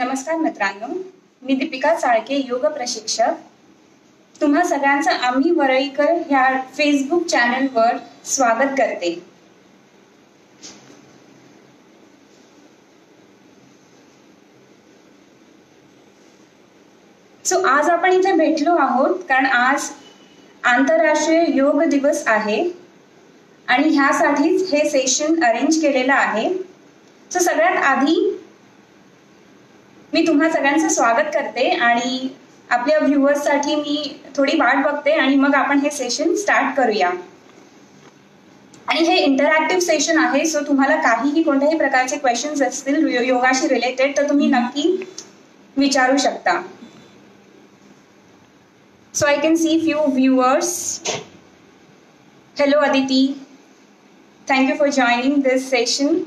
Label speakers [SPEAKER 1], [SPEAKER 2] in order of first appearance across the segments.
[SPEAKER 1] नमस्कार मित्रांनो, मी दीपिका साळके, योग प्रशिक्षक. तुम्हा सगळ्यांचं आम्ही वरळीकर ह्या फेसबुक चॅनलवर स्वागत करते. आज आपण इथे भेटलो आहोत कारण आज आंतरराष्ट्रीय योग दिवस आहे आणि ह्यासाठीच हे सेशन अरेंज केलेलं आहे. सगळ्यात आधी मी तुम्हा सगळ्यांचं स्वागत करते आणि आपल्या व्ह्युअर्ससाठी मी थोडी वाट बघते आणि मग आपण हे सेशन स्टार्ट करूया. आणि हे इंटरॅक्टिव्ह सेशन आहे, सो तुम्हाला काहीही कोणत्याही प्रकारचे क्वेश्चन्स असतील योगाशी रिलेटेड तर तुम्ही नक्की विचारू शकता. So I can see few viewers. Hello Aditi, thank you for joining this session.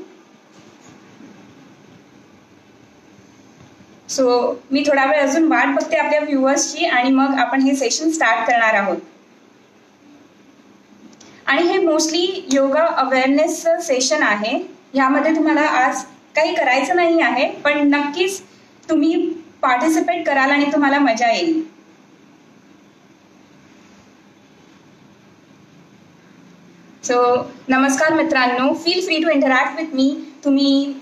[SPEAKER 1] So मी थोडा वेळ अजून वाट बघते आपल्या व्ह्युअर्सची आणि मग आपण हे सेशन स्टार्ट करणार आहोत. आणि हे मोस्टली योगा अवेअरनेस सेशन आहे. यामध्ये तुम्हाला आज काही करायचं नाही आहे, पण नक्कीच तुम्ही पार्टिसिपेट कराल आणि तुम्हाला मजा येईल. नमस्कार मित्रांनो, feel free to interact with me. तुम्ही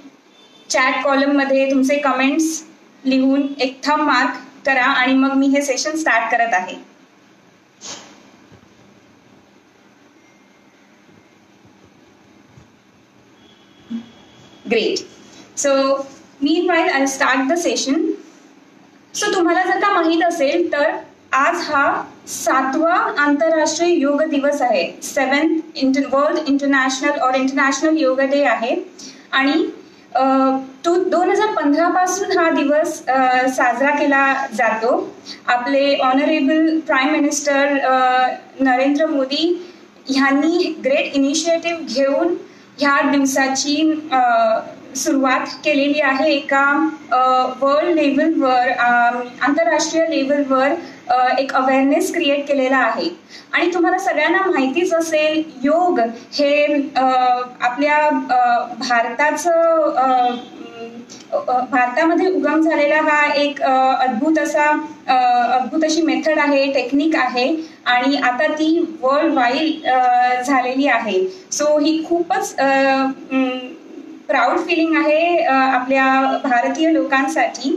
[SPEAKER 1] चॅट कॉलम मध्ये तुमचे कमेंट्स लिहून एक थंब मार्क करा आणि मग मी हे सेशन स्टार्ट करत आहे. Great. meanwhile I'll start the session. तुम्हाला जर का माहित असेल तर आज हा 7वा आंतरराष्ट्रीय योग दिवस आहे. 7th वर्ल्ड इंटरनॅशनल और इंटरनॅशनल योग डे आहे आणि 2015 पासून हा दिवस साजरा केला जातो. आपले honourable prime minister Narendra Modi यांनी ग्रेट इनिशिएटिव्ह घेऊन ह्या दिवसाची सुरुवात केलेली आहे. एका वर्ल्ड लेवलवर आंतरराष्ट्रीय लेवलवर एक अवेअरनेस क्रिएट केलेला आहे. आणि तुम्हाला सगळ्यांना माहितीच असेल, योग हे आपल्या भारतामध्ये उगम झालेला हा एक अद्भुत अशी मेथड आहे, टेक्निक आहे आणि आता ती वर्ल्ड वाईड झालेली आहे. ही खूपच प्राऊड फिलिंग आहे आपल्या भारतीय लोकांसाठी.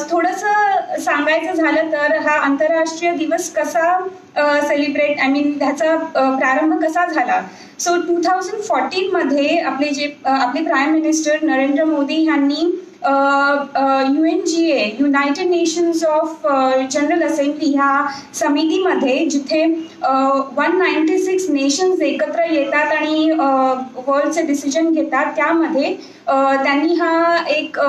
[SPEAKER 1] थोडंसं सांगायचं झालं तर हा आंतरराष्ट्रीय दिवस कसा सेलिब्रेट त्याचा प्रारंभ कसा झाला. 2014 मध्ये आपले प्राईम मिनिस्टर नरेंद्र मोदी यांनी UNGA United nations of general assembly ह्या समितीमध्ये, जिथे 196 नेशन्स एकत्र येतात आणि वर्ल्डचे डिसिजन घेतात, त्यामध्ये त्यांनी हा एक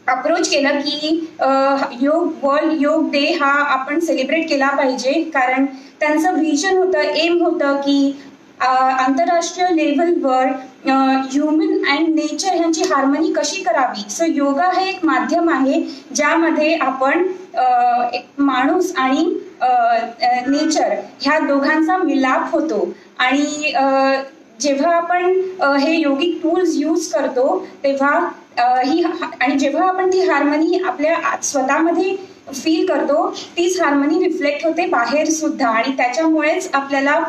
[SPEAKER 1] अप्रोच केलं की वर्ल्ड योग डे हा आपण सेलिब्रेट केला पाहिजे. कारण त्यांचं व्हिजन होतं, एम होतं की आंतरराष्ट्रीय लेवलवर ह्युमन अँड नेचर ह्यांची हार्मनी कशी करावी. योगा हे एक माध्यम आहे ज्यामध्ये आपण एक माणूस आणि नेचर ह्या दोघांचा मिलाप होतो. आणि जेव्हा आपण हे योगिक टूल्स यूज करतो तेव्हा जेव्हा आपण ती हार्मनी आपल्या स्वतःमध्ये फील करतो, तीच हार्मनी रिफ्लेक्ट होते बाहेर सुद्धा आणि त्याच्यामुळेच आपल्याला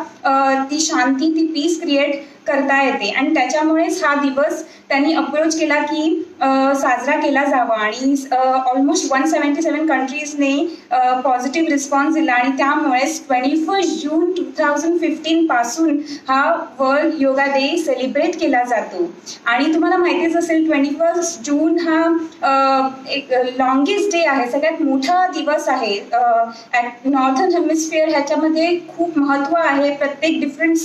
[SPEAKER 1] ती शांती, ती पीस क्रिएट करता येते. आणि त्याच्यामुळेच हा दिवस त्यांनी अप्रोच केला की साजरा केला जावा. आणि ऑलमोस्ट 177 कंट्रीजने पॉझिटिव्ह रिस्पॉन्स दिला आणि त्यामुळेच 21 जून 2015 पासून हा वर्ल्ड योगा डे सेलिब्रेट केला जातो. आणि तुम्हाला माहितीच असेल, 21 जून हा एक लॉंगेस्ट डे आहे, सगळ्यात मोठा दिवस आहे. नॉर्थन हेमिस्फिअर ह्याच्यामध्ये खूप महत्त्व आहे. प्रत्येक डिफरंट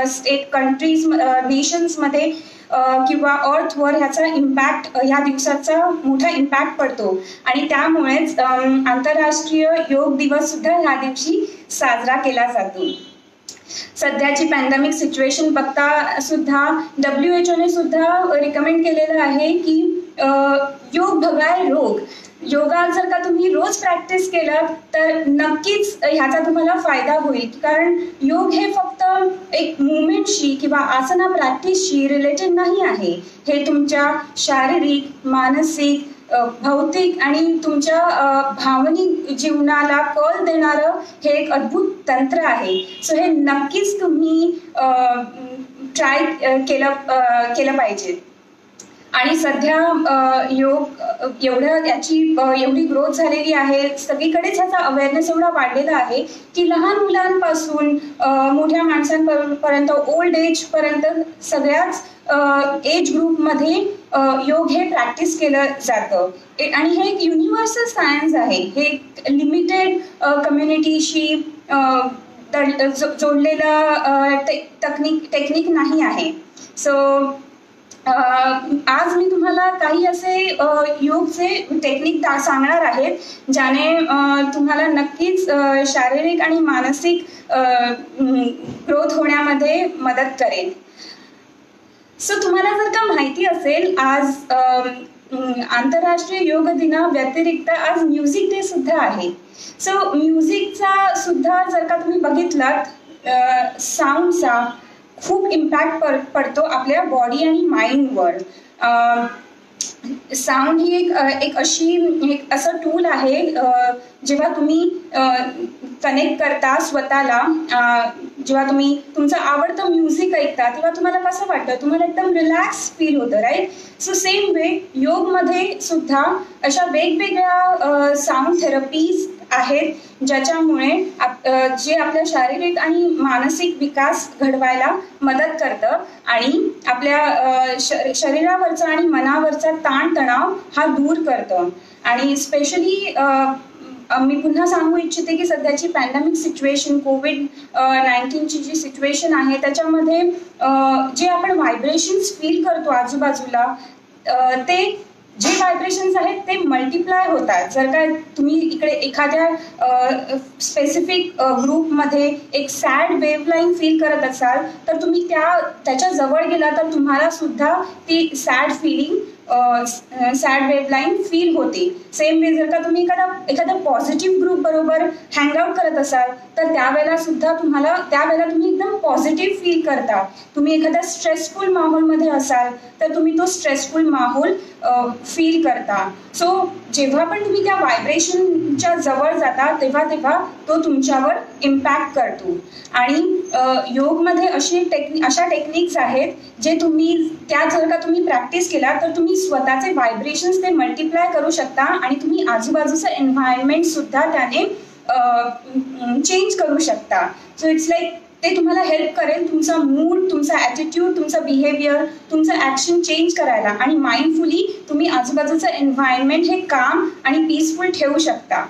[SPEAKER 1] स्टेट, कंट्रीज, नेशन्समध्ये किंवा अर्थवर ह्याचा इम्पॅक्ट, ह्या दिवसाचा मोठा इम्पॅक्ट पडतो. आणि त्यामुळेच आंतरराष्ट्रीय योग दिवस सुद्धा ह्या दिवशी साजरा केला जातो. सध्याची पॅन्डेमिक सिच्युएशन बघता सुद्धा WHO ने सुद्धा रिकमेंड केलेलं आहे की योग भगाय रोग. योगा जर का तुम्ही रोज प्रॅक्टिस केलं तर नक्कीच ह्याचा तुम्हाला फायदा होईल. कारण योग हे फक्त एक मुवमेंटशी किंवा आसना प्रॅक्टिसशी रिलेटेड नाही आहे. हे तुमच्या शारीरिक, मानसिक भौतिक आणि तुमच्या भावनिक जीवनाला कल देणारं हे एक अद्भुत तंत्र आहे. सो हे नक्कीच तुम्ही ट्राय केलं पाहिजे. आणि सध्या योग एवढी ग्रोथ झालेली आहे, सगळीकडेच ह्याचा अवेअरनेस एवढा वाढलेला आहे की लहान मुलांपासून मोठ्या माणसांपर्यंत, ओल्ड एज पर्यंत सगळ्याच एज ग्रुपमध्ये योग हे प्रॅक्टिस केलं जातं. आणि हे एक युनिव्हर्सल सायन्स आहे. हे लिमिटेड कम्युनिटीशी जोडलेलं टेक्निक नाही आहे. सो आज मी तुम्हाला काही असे योगचे टेक्निक सांगणार आहेत ज्याने तुम्हाला नक्कीच शारीरिक आणि मानसिक ग्रोथ होण्यामध्ये मदत करेल. सो तुम्हाला जर का माहिती असेल, आज आंतरराष्ट्रीय योग दिना व्यतिरिक्त आज म्युझिक डे सुद्धा आहे. सो म्युझिकचा सुद्धा जर का तुम्ही बघितलात, साऊंडचा खूप इम्पॅक्ट पडतो आपल्या बॉडी आणि माइंडवर. साऊंड ही एक असं टूल आहे, जेव्हा तुम्ही कनेक्ट करता स्वतःला, जेव्हा तुम्ही तुमचं आवडतं म्युझिक ऐकता तेव्हा तुम्हाला कसं वाटतं, तुम्हाला एकदम रिलॅक्स फील होतं, राईट. सो सेम वे योगमध्ये सुद्धा अशा वेगवेगळ्या साऊंड थेरपीज आहेत ज्याच्यामुळे जे आपल्या शारीरिक आणि मानसिक विकास घडवायला मदत करतं आणि आपल्या शरीरावरचा आणि मनावरचा ताणतणाव हा दूर करतं. आणि स्पेशली मी पुन्हा सांगू इच्छिते की सध्याची पॅन्डेमिक सिच्युएशन, कोविड-19ची जी सिच्युएशन आहे त्याच्यामध्ये जे आपण व्हायब्रेशन्स फील करतो आजूबाजूला, ते जे व्हायब्रेशन्स आहेत ते मल्टिप्लाय होतात. जर का तुम्ही इकडे एखाद्या स्पेसिफिक ग्रुपमध्ये एक सॅड वेवलाईन फील करत असाल तर तुम्ही त्याच्या जवळ गेला तर तुम्हाला सुद्धा ती सॅड वेवलाईन फील होते. सेम वे जर का तुम्ही एखादा पॉझिटिव्ह ग्रुप बरोबर हँगआउट करत असाल तर त्यावेळेला तुम्ही एकदम पॉझिटिव्ह फील करता. तुम्ही एखाद्या स्ट्रेसफुल माहोलमध्ये असाल तर तुम्ही तो स्ट्रेसफुल माहोल फील करता. सो जेव्हा पण तुम्ही त्या व्हायब्रेशनच्या जवळ जाता तेव्हा तो तुमच्यावर इम्पॅक्ट करतो. आणि योगमध्ये अशा टेक्निक्स आहेत जे जर का तुम्ही प्रॅक्टिस केला तर तुम्ही स्वतःचे व्हायब्रेशन्स ते मल्टिप्लाय करू शकता आणि तुम्ही आजूबाजूचं एन्व्हायरमेंट सुद्धा त्याने चेंज करू शकता. सो इट्स लाईक ते तुम्हाला हेल्प करेल तुमचा मूड, तुमचा ॲटिट्यूड, तुमचं बिहेवियर, तुमचं ॲक्शन चेंज करायला. आणि माइंडफुली तुम्ही आजूबाजूचं एन्व्हायरमेंट हे काम आणि पीसफुल ठेवू शकता.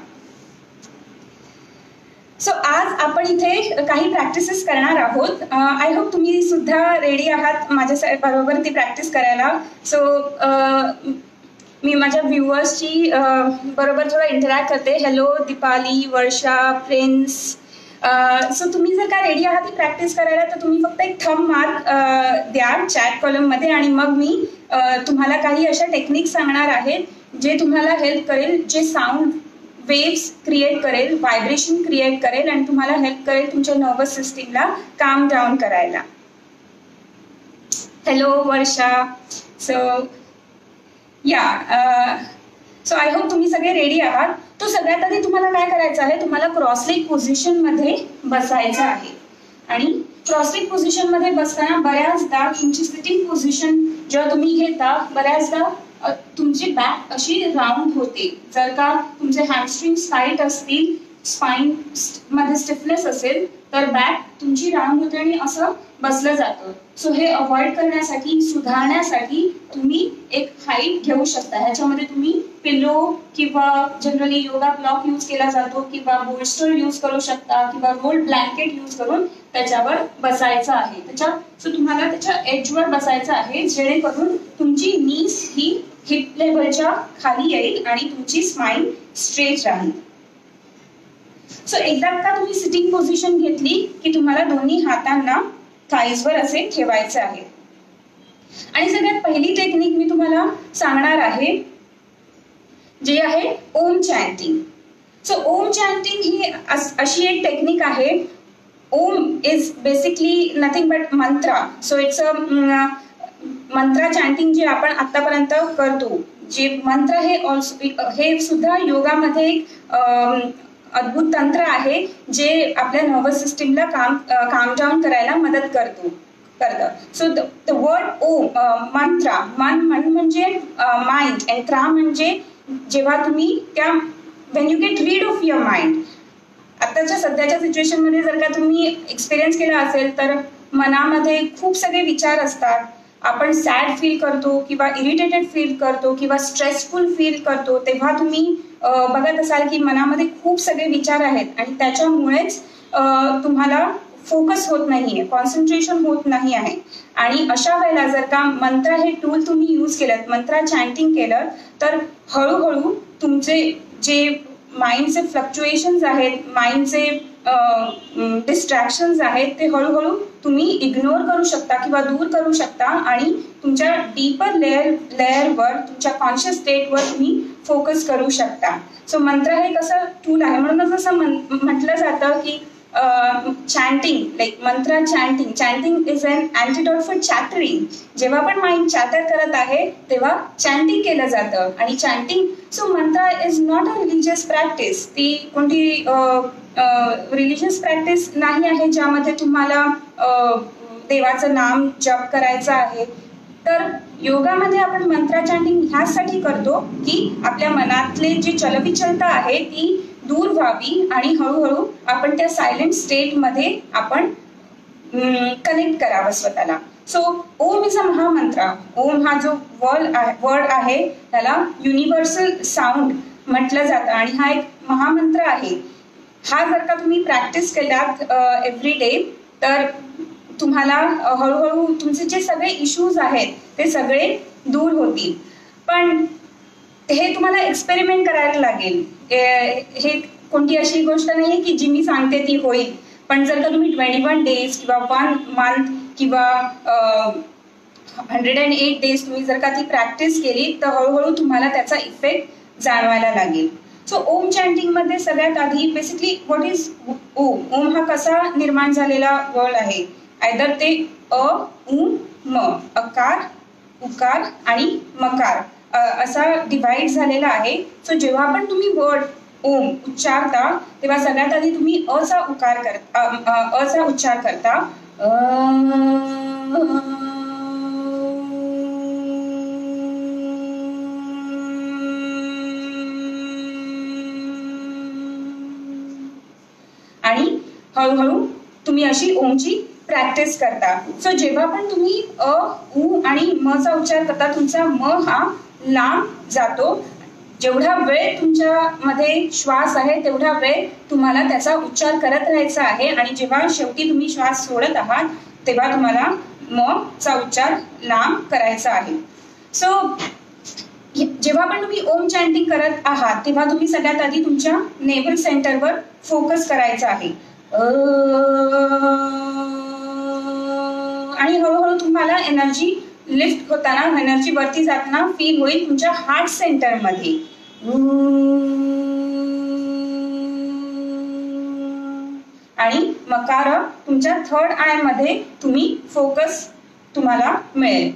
[SPEAKER 1] सो आज आपण इथे काही प्रॅक्टिसेस करणार आहोत. आय होप तुम्ही सुद्धा रेडी आहात माझ्या बरोबर ती प्रॅक्टिस करायला. सो मी माझ्या व्ह्युअर्सची बरोबर थोडं इंटरॅक्ट करते. हॅलो दीपाली, वर्षा, प्रिन्स. सो तुम्ही जर का रेडी आहात ती प्रॅक्टिस करायला तर तुम्ही फक्त एक थंब मार्क द्या चॅट कॉलममध्ये आणि मग मी तुम्हाला काही अशा टेक्निक सांगणार आहेत जे तुम्हाला हेल्प करेल, जे साऊंड वेव्स क्रिएट करेल, व्हायब्रेशन क्रिएट करेल आणि तुम्हाला हेल्प करेल तुमच्या नर्वस सिस्टीमला काम डाऊन करायला. Hello Varsha. So I hope तुम्ही सगळे रेडी आहात. तो सगळ्यात आधी तुम्हाला काय करायचं आहे, तुम्हाला क्रॉसलेग पोझिशनमध्ये बसायचं आहे. आणि क्रॉसलेग पोझिशनमध्ये बसताना बऱ्याचदा तुमची सिटिंग पोझिशन जेव्हा तुम्ही घेता बऱ्याचदा तुमची बॅक अशी राऊंड होते. जर का तुमचे हॅमस्ट्रिंग्स टाईट असतील, स्पाइन मध्ये स्टिफनेस असेल तर बॅक तुमची राऊंड होते आणि असं बसलं जातं. सो हे अवॉइड करण्यासाठी, सुधारण्यासाठी तुम्ही एक हाईट घेऊ शकता. ह्याच्यामध्ये तुम्ही पिलो किंवा जनरली योगा ब्लॉक यूज केला जातो किंवा बोल्स्टर यूज करू शकता किंवा रोल ब्लँकेट यूज करून त्याच्यावर बसायचं आहे. सो तुम्हाला त्याच्या एजवर बसायचं आहे जेणेकरून तुमची नीज ही हिप लेवलच्या खाली येईल आणि तुमची स्पाइन स्ट्रेट राहील. सो एकदा का तुम्ही सिटिंग पोझिशन घेतली की तुम्हाला दोन्ही हातांना थाईजवर असे ठेवायचे आहे. आणि सगळ्यात पहिली टेक्निक मी तुम्हाला सांगणार आहे जे आहे om chanting. So om chanting ही अशी एक टेक्निक आहे. Om is basically nothing but mantra. So it's a mantra chanting जे आपण आतापर्यंत करतो. जे मंत्र हे सुद्धा योगामध्ये एक अद्भुत तंत्र आहे जे आपल्या नर्वस सिस्टीमला काम डाऊन करायला मदत करतं. सो द वर्ड ओम, मंत्र, मन म्हणजे माइंड अँड त्रा म्हणजे जेव्हा तुम्ही त्या Wien you get rid of your mind. आताच्या सध्याच्या सिच्युएशन मध्ये जर का तुम्ही एक्सपिरियन्स केला असेल तर मनामध्ये खूप सगळे विचार असतात. आपण सॅड फील करतो किंवा इरिटेटेड फील करतो किंवा स्ट्रेसफुल फील करतो तेव्हा तुम्ही बघत असाल की मनामध्ये खूप सगळे विचार आहेत आणि त्याच्यामुळेच तुम्हाला फोकस होत नाहीये, कॉन्सन्ट्रेशन होत नाही आहे. आणि अशा वेळेला जर का मंत्र हे टूल तुम्ही यूज केलं, मंत्र चॅन्टिंग केलं तर हळूहळू तुमचे जे माइंडचे फ्लक्च्युएशन्स आहेत, माइंडचे डिस्ट्रॅक्शन्स आहेत ते हळूहळू तुम्ही इग्नोर करू शकता किंवा दूर करू शकता आणि तुमच्या डीपर लेअरवर, तुमच्या कॉन्शियस स्टेटवर तुम्ही फोकस करू शकता. सो मंत्र हे कसं टूल आहे, म्हणूनच असं म्हटलं जातं की चॅन्टिंग, लाईक मंत्र चॅन्टिंग इज अन अँटिडोट फॉर चॅटरिंग. जेव्हा पण माइंड चॅटर करत आहे तेव्हा चॅन्टिंग केलं जातं. आणि चॅन्टिंग, सो मंत्र is not a religious practice. ती कोणती रिलिजियस प्रॅक्टिस नाही आहे ज्यामध्ये तुम्हाला देवाचं नाम जप करायचं आहे. तर योगामध्ये आपण मंत्र चॅन्टिंग ह्यासाठी करतो की आपल्या मनातले जे चलबिचलता आहे ती दूर व्हावी आणि हळूहळू आपण त्या सायलेंट स्टेटमध्ये आपण कनेक्ट करावं स्वतःला. सो ओम इज अ महामंत्र. ओम हा जो वर्ड आहे त्याला युनिव्हर्सल साऊंड म्हटलं जातं आणि हा एक महामंत्र आहे. हा जर का तुम्ही प्रॅक्टिस केलात एव्हरी डे तर तुम्हाला हळूहळू तुमचे जे सगळे इश्यूज आहेत ते सगळे दूर होतील. पण हे तुम्हाला एक्सपेरिमेंट करायला लागेल. हे कोणती अशी गोष्ट नाही की जी मी सांगते ती होईल. पण जर का तुम्ही 21 डेज किंवा 1 मंथ किंवा 108 डेज तुम्ही जर का ती प्रॅक्टिस केली तर हळूहळू तुम्हाला त्याचा इफेक्ट जाणवायला लागेल. सो ओम चॅन्टिंग मध्ये सगळ्यात आधी बेसिकली व्हॉट इज ओम. ओम हा कसा निर्माण झालेला वर्ड आहे. आयदर ते उ म, अकार, उकार आणि मकार असा डिवाइड झालेला आहे. सो जेव्हा पण तुम्ही वर्ड ओम उच्चारता तेव्हा सगळ्यात आधी तुम्ही अचा उच्चार करता. आणि हळूहळू तुम्ही अशी ओमची प्रॅक्टिस करता. सो जेव्हा पण तुम्ही उ आणि म चा उच्चार करता तुमचा म हा लांब जातो. जेवढा वेळ तुमच्या मध्ये श्वास आहे तेवढा वेळ तुम्हाला त्याचा उच्चार करत राहायचा आहे आणि जेव्हा शेवटी तुम्ही श्वास सोडत आहात तेव्हा तुम्हाला म चा उच्चार लांब करायचा आहे. सो जेव्हा पण तुम्ही ओम चॅन्टिंग करत आहात तेव्हा तुम्ही सगळ्यात आधी तुमच्या नेव्हल सेंटरवर फोकस करायचा आहे. आणि हळूहळू तुम्हाला एनर्जी लिफ्ट होताना, एनर्जी वरती जाताना फील होईल तुमच्या हार्ट सेंटर मध्ये. आणि मकार तुमच्या थर्ड आय मध्ये तुम्ही फोकस तुम्हाला मिळेल.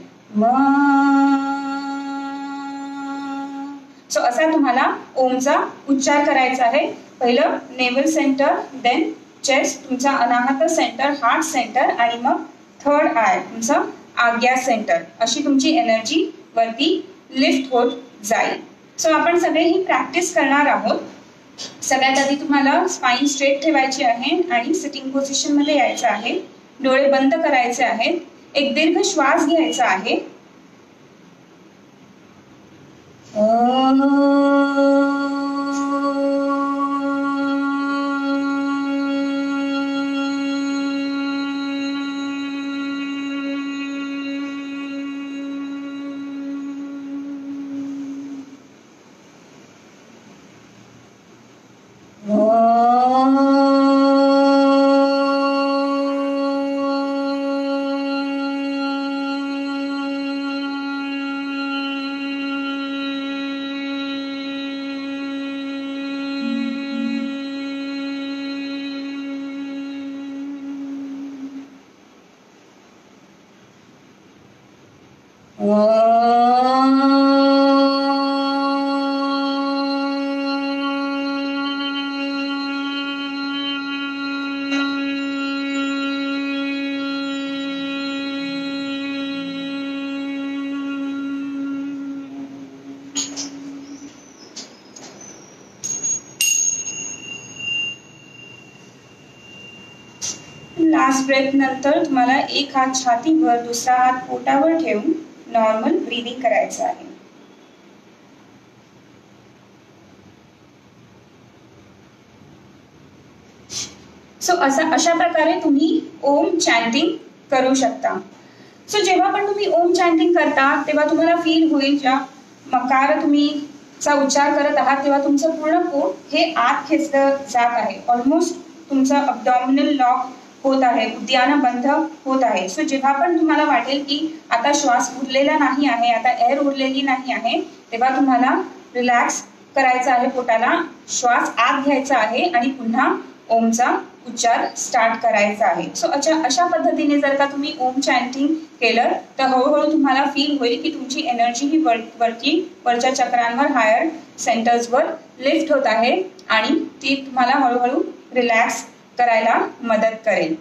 [SPEAKER 1] सो असा तुम्हाला ओमचा उच्चार करायचा आहे. पहिलं नेव्हल सेंटर, देन चेस्ट, तुमचा अनाहत सेंटर, हार्ट सेंटर आणि मग थर्ड आय तुमचं आज्ञा सेंटर. अशी तुमची एनर्जी वरती लिफ्ट होत जाईल. सो आपण सगळे ही प्रॅक्टिस करणार आहोत. सगळ्यात आधी तुम्हाला स्पाइन स्ट्रेट ठेवायची आहे आणि सिटिंग पोझिशन मध्ये यायचं आहे. डोळे बंद करायचे आहेत. एक दीर्घ श्वास घ्यायचा आहे. लास्ट ब्रेथ नंतर तुम्हाला एक हात छातीवर, दुसरा हात पोटावर ठेवून नॉर्मल ब्रीदिंग करायचं आहे. सो अशा प्रकारे तुम्ही ओम चॅन्टिंग करू शकता. सो जेव्हा पण तुम्ही ओम चॅन्टिंग करता तेव्हा तुम्हाला फील होईल, ज्या मकार तुम्ही चा उच्चार करत आहात तेव्हा तुमचं पूर्ण पोट हे आत खेचलं जात आहे. ऑलमोस्ट तुमचं अब्डॉमिनल लॉक होत आहे, उद्यान बंद होत आहे. सो जेव्हा पण तुम्हाला वाटेल की आता श्वास उरलेला नाही आहे, आता एअर उरलेली नाही आहे, तेव्हा तुम्हाला रिलॅक्स करायचं आहे पोटाला, श्वास आत घ्यायचा आहे आणि पुन्हा ओमचा उच्चार स्टार्ट करायचा आहे. सो अशा पद्धतीने जर का तुम्ही ओम चॅन्टिंग केलं तर हळूहळू तुम्हाला फील होईल की तुमची एनर्जी ही वरच्या चक्रांवर, हायर सेंटर्सवर लिफ्ट होत आहे आणि ती तुम्हाला हळूहळू रिलॅक्स करायला मदत करेल.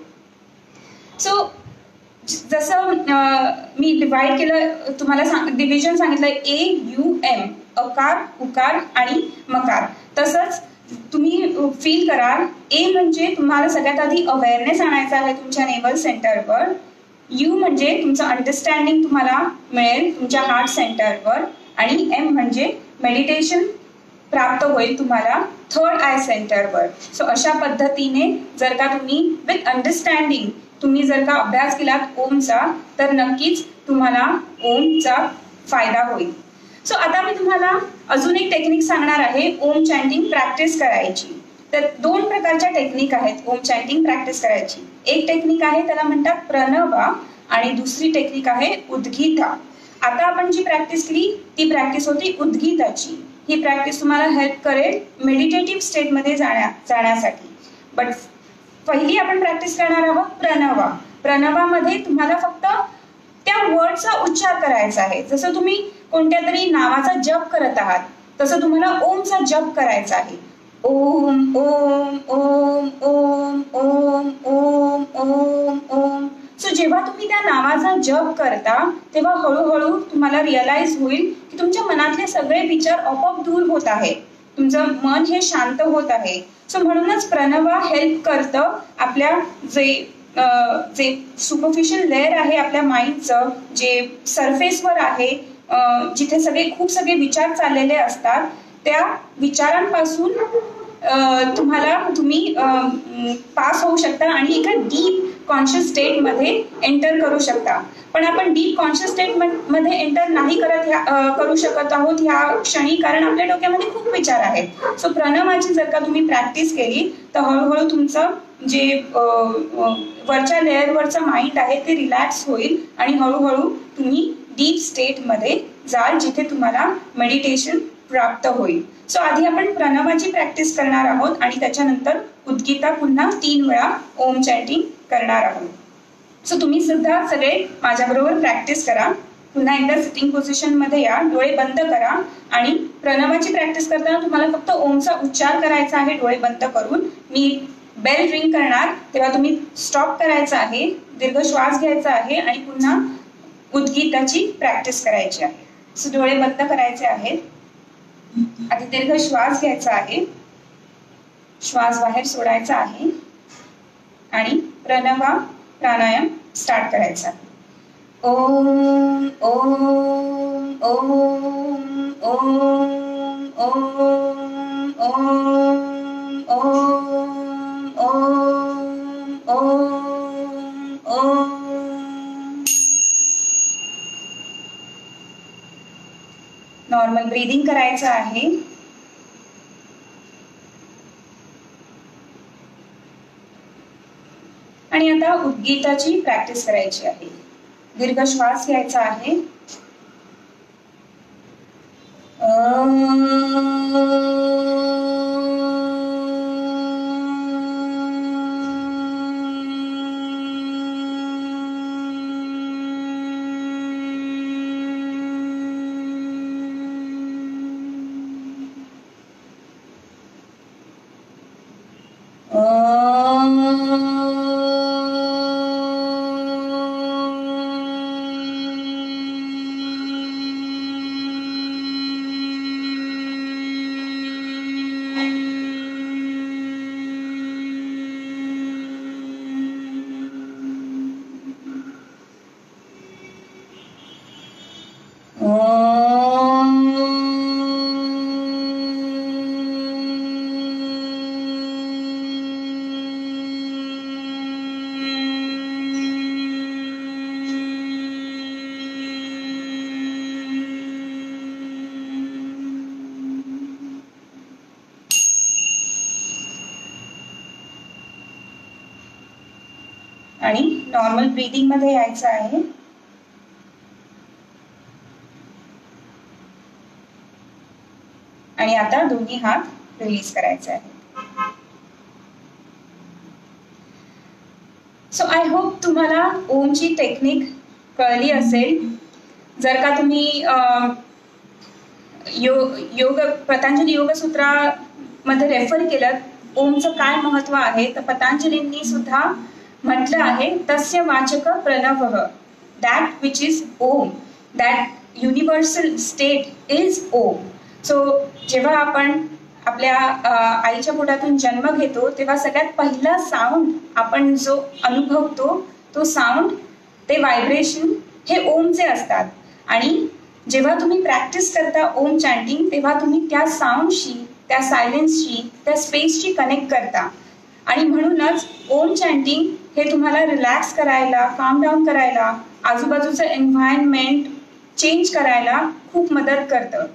[SPEAKER 1] सो जसं मी डिवाइड केलं, तुम्हाला डिव्हिजन सांगितलं AUM, अकार, उकार आणि मकार. तसंच तुम्ही फील कराल, ए म्हणजे तुम्हाला सगळ्यात आधी अवेअरनेस आणायचा आहे तुमच्या नेव्हल सेंटरवर. यू म्हणजे तुमचं अंडरस्टँडिंग तुम्हाला मिळेल तुमच्या हार्ट सेंटरवर. आणि एम म्हणजे मेडिटेशन प्राप्त होईल तुम्हाला थर्ड आय सेंटरवर. सो अशा पद्धतीने जर का तुम्ही विथ अंडरस्टँडिंग तुम्ही जर का अभ्यास केलात ओमचा तर नक्कीच तुम्हाला ओमचा फायदा होईल. सो आता मी तुम्हाला अजून एक टेक्निक सांगणार आहे ओम चॅन्टिंग प्रॅक्टिस करायची. तर दोन प्रकारच्या टेक्निक आहेत ओम चॅन्टिंग प्रॅक्टिस करायची. एक टेक्निक आहे त्याला म्हणतात प्रणवा आणि दुसरी टेक्निक आहे उद्गीता. आता आपण जी प्रॅक्टिस केली ती प्रॅक्टिस होती उद्गीताची. ही प्रॅक्टिस तुम्हाला हेल्प करेल मेडिटेटिव्ह स्टेटमध्ये जाण्यासाठी. बट पहिली आपण प्रॅक्टिस करणार आहोत प्रणवा. प्रणवामध्ये तुम्हाला फक्त त्या वर्डचा उच्चार करायचा आहे. जसं तुम्ही कोणत्या तरी नावाचा जप करत आहात तसं तुम्हाला ओमचा जप करायचा आहे. ओम ओम ओम ओम ओम ओम ओम ओम. सो जेव्हा तुम्ही त्या नावाचा जप करता तेव्हा हळूहळू तुम्हाला रिअलाइज होईल की तुमच्या मनातले सगळे विचार आपोआप दूर होत आहे, तुमचं मन हे शांत होत आहे. सो म्हणूनच प्रणवा हेल्प करतं आपल्या जे सुपरफिशियल लेअर आहे आपल्या माइंडचं, जे सरफेसवर आहे, जिथे खूप सगळे विचार चाललेले असतात, त्या विचारांपासून तुम्ही पास होऊ शकता आणि एका डीप कॉन्शियस स्टेट मध्ये एंटर करू शकता. पण आपण डीप कॉन्शियस स्टेट मध्ये एंटर नाही करू शकत आहोत ह्या क्षणी, कारण आपल्या डोक्यामध्ये खूप विचार आहेत. सो प्रणवाची जर का तुम्ही प्रॅक्टिस केली तर हळूहळू तुमचं जे वरच्या लेअरवरचं माइंड आहे ते रिलॅक्स होईल आणि हळूहळू तुम्ही डीप स्टेट मध्ये जाल जिथे तुम्हाला मेडिटेशन प्राप्त होईल. सो आधी आपण प्रणवाची प्रॅक्टिस करणार आहोत आणि त्याच्यानंतर उद्गीता पुन्हा 3 वेळा ओम चॅन्टिंग करणार आहोत. सो तुम्ही सुद्धा सगळे माझ्याबरोबर प्रॅक्टिस करा. पुन्हा एकदा सिटिंग पोझिशन मध्ये या, डोळे बंद करा आणि प्रणवाची प्रॅक्टिस करताना तुम्हाला फक्त ओमचा उच्चार करायचा आहे डोळे बंद करून. मी बेल रिंग करणार तेव्हा तुम्ही स्टॉप करायचा आहे, दीर्घ श्वास घ्यायचा आहे आणि पुन्हा उद्गीताची प्रॅक्टिस करायची आहे. सो डोळे बंद करायचे आहेत. आधी दीर्घ श्वास घ्यायचा आहे, श्वास बाहेर सोडायचा आहे आणि प्रणवा प्राणायाम स्टार्ट करायचा. ओम ओम ओम ओम ओम ओम ओम ओम ओम ओम. नॉर्मल ब्रीदिंग करायचं आहे. आणि आता उद्गीताची प्रॅक्टिस करायची आहे. दीर्घ श्वास घ्यायचा आहे. आणि नॉर्मल ब्रीदिंग मध्ये यायचं आहे. आणि आता दोन्ही हात रिलीज करायचे आहेत. सो आय होप तुम्हाला ओमची टेक्निक कळली असेल. जर का तुम्ही योग पतंजली योगसूत्रामध्ये रेफर केलं ओमचं काय महत्व आहे, तर पतंजलींनी सुद्धा म्हटलं आहे तस्य वाचक प्रणवः, that which is om, that universal state is om. So जेव्हा आपण आपल्या आईच्या पोटातून जन्म घेतो तेव्हा सगळ्यात पहिला साऊंड आपण जो अनुभवतो तो साऊंड, ते व्हायब्रेशन हे ओमचे असतात. आणि जेव्हा तुम्ही प्रॅक्टिस करता ओम चॅन्टिंग तेव्हा तुम्ही त्या साऊंडशी, त्या सायलेन्सशी, त्या स्पेसशी कनेक्ट करता. आणि म्हणूनच ओम चॅन्टिंग हे तुम्हाला रिलॅक्स करायला, काम डाऊन करायला, आजूबाजूचं एन्व्हायरमेंट चेंज करायला खूप मदत करतं.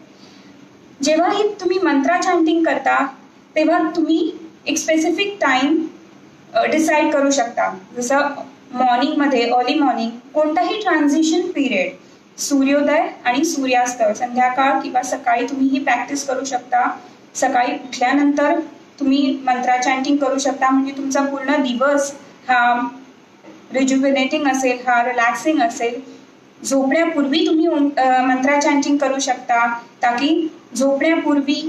[SPEAKER 1] जेव्हाही तुम्ही मंत्रा चॅन्टिंग करता तेव्हा तुम्ही एक स्पेसिफिक टाइम डिसाईड करू शकता. जसं मॉर्निंगमध्ये, अर्ली मॉर्निंग, कोणताही ट्रान्झिशन पिरियड, सूर्योदय आणि सूर्यास्त, संध्याकाळ किंवा सकाळी तुम्ही ही प्रॅक्टिस करू शकता. सकाळी उठल्यानंतर तुम्ही मंत्रा चॅन्टिंग करू शकता. म्हणजे तुमचा पूर्ण दिवस हा रिज्युव्हिनेटिंग असेल, हा रिलॅक्सिंग असेल. झोपण्यापूर्वी तुम्ही मंत्रा चॅन्टिंग करू शकता, ताकी झोपण्यापूर्वी